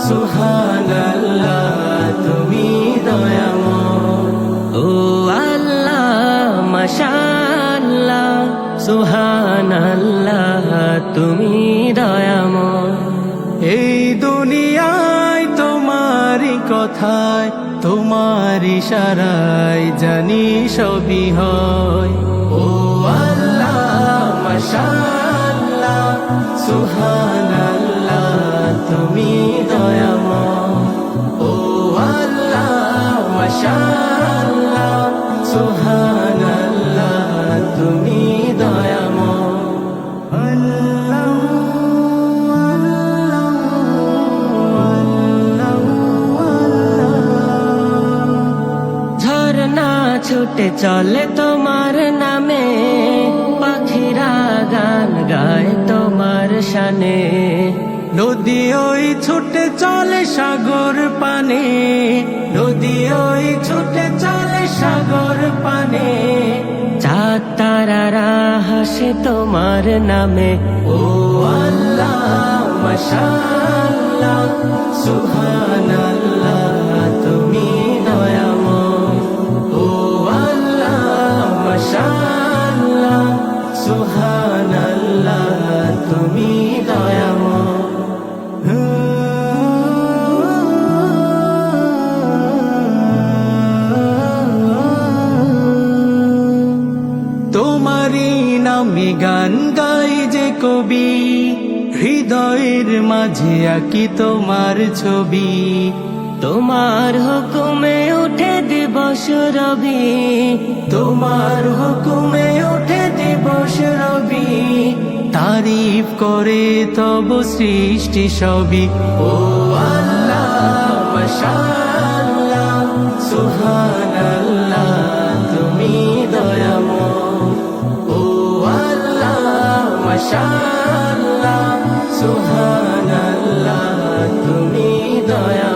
সুবহানাল্লাহ তুমি দয়াময়। ও আল্লাহ মাশাআল্লাহ সুবহানাল্লাহ তুমি দয়াময়। এই দুনিয়ায় তোমারই কথায় তোমার ইশারায় জানি সবই হয়। ও আল্লাহ মাশাআল্লাহ সুবহানাল্লাহ তুমি দয়াময়। ও আল্লাহ মাশাআল্লাহ সুবহানাল্লাহ তুমি দয়াময়। ঝরনা ছুটে চলে তোমার নামে, পাখিরা গান গায় তোমার শানে। নদী ওই ছুটে চলে সাগর পানে, নদী ওই ছুটে চলে সাগর পানে। চাঁদ তারারা হাসে তোমার নামে। ও আল্লাহ মাশাআল্লাহ সুবহানাল্লাহ তুমি দয়াময়। ও আল্লাহ মাশাআল্লাহ সুবহানাল্লাহ তুমি দয়াময়। তোমারই নামে গান গাই যে কবি, হৃদয়ের মাঝে আঁকি তোমার ছবি। তোমার হুকুমে উঠে দিবস রবি, তোমার হুকুমে উঠে দিবস রবি। তারিফ করে তব সৃষ্টি সবই। ও আল্লাহ মাশাআল্লাহ সুবহানাল্লাহ তুমি দয়াময়। ও আল্লাহ মাশাআল্লাহ সুবহানাল্লাহ তুমি দয়াময়।